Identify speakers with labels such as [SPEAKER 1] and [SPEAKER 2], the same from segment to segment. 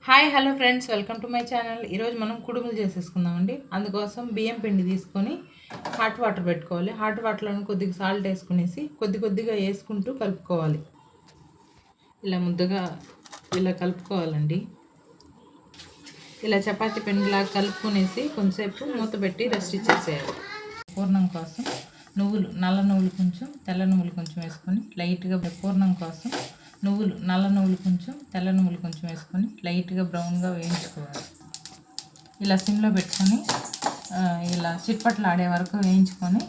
[SPEAKER 1] Hi hello friends, welcome to my channel. ఈరోజు మనం కుడుములు చేసేసుకుందామండి. అందుకోసం బియ్యం పిండి తీసుకొని హాట్ వాటర్ పెట్టుకోవాలి. హాట్ వాటర్లో కొద్దిగా సాల్ట్ వేసుకునేసి కొద్దిగా వేసుకుంటూ కలుపుకోవాలి. ఇలా ముద్దగా ఇలా కలుపుకోవాలండి. ఇలా చపాతీ పిండిలాగా కలుపుకునేసి కొంచెంసేపు మూత పెట్టి రెస్ట్ ఇచ్చేసేయాలి. పూర్ణం కోసం నువ్వులు, నల్ల నువ్వులు కొంచెం, తెల్ల నువ్వులు కొంచెం వేసుకొని లైట్గా పూర్ణం కోసం నల్ల నువ్వులు కొంచెం, తెల్ల నువ్వులు కొంచెం వేసుకొని లైట్గా బ్రౌన్గా వేయించుకోవాలి. ఇలా సిమ్లో పెట్టుకొని ఇలా చిట్పట్లు ఆడే వరకు వేయించుకొని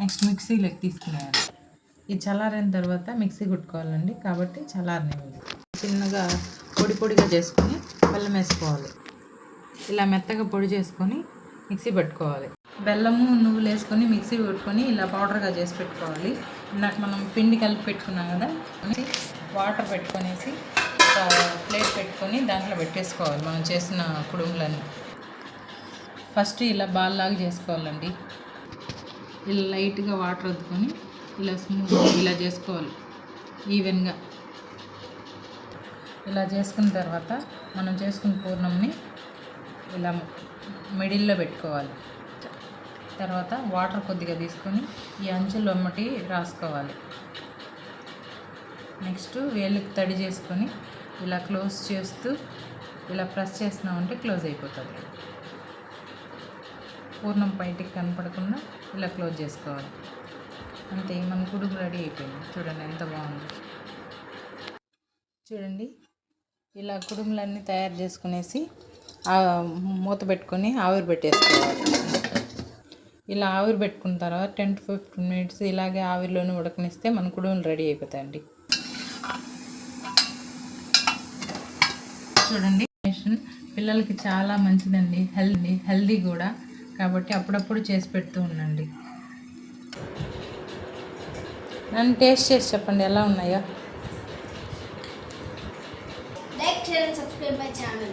[SPEAKER 1] నెక్స్ట్ మిక్సీలోకి తీసుకునేయాలి. ఇది చల్లారిన తర్వాత మిక్సీ కుట్టుకోవాలండి. కాబట్టి చల్లారనివ్వాలి. చిన్నగా పొడిగా చేసుకొని బెల్లం వేసుకోవాలి. ఇలా మెత్తగా పొడి చేసుకొని మిక్సీ పెట్టుకోవాలి. బెల్లము నువ్వులు వేసుకొని మిక్సీ పెట్టుకొని ఇలా పౌడర్గా చేసి పెట్టుకోవాలి. ఇందాక మనం పిండి కలిపి పెట్టుకున్నాం కదా, వాటర్ పెట్టుకొనేసి ప్లేట్ పెట్టుకొని దాంట్లో పెట్టేసుకోవాలి. మనం చేసిన కుడుములన్నీ ఫస్ట్ ఇలా బాల్ లాగా చేసుకోవాలండి. ఇలా లైట్గా వాటర్ వద్దుకొని ఇలా స్మూత్ ఇలా చేసుకోవాలి ఈవెన్గా. ఇలా చేసుకున్న తర్వాత మనం చేసుకున్న పూర్ణంని ఇలా మిడిల్లో పెట్టుకోవాలి. తర్వాత వాటర్ కొద్దిగా తీసుకొని ఈ అంచులు అమ్మటి రాసుకోవాలి. నెక్స్ట్ వేళ్ళకి తడి చేసుకొని ఇలా క్లోజ్ చేస్తూ ఇలా ప్రెస్ చేస్తున్నామంటే క్లోజ్ అయిపోతుంది. పూర్ణం బయటికి కనపడకుండా ఇలా క్లోజ్ చేసుకోవాలి. అంతే, మన కుడుము రెడీ అయిపోయింది. చూడండి ఎంత బాగుంది. చూడండి, ఇలా కుడుములన్నీ తయారు చేసుకునేసి మూత పెట్టుకొని ఆవిరి పెట్టేసుకోవాలి. ఇలా ఆవిరి పెట్టుకున్న తర్వాత 10 to 15 minutes ఇలాగే ఆవిరిలోనే ఉడకనిస్తే మన కుడుములు రెడీ అయిపోతాయండి. చూడండి, పిల్లలకి చాలా మంచిదండి, హెల్దీ కూడా. కాబట్టి అప్పుడప్పుడు చేసి పెడుతూ ఉండండి. నన్ను టేస్ట్ చేసి చెప్పండి ఎలా ఉన్నాయో.
[SPEAKER 2] Like, share and subscribe my channel.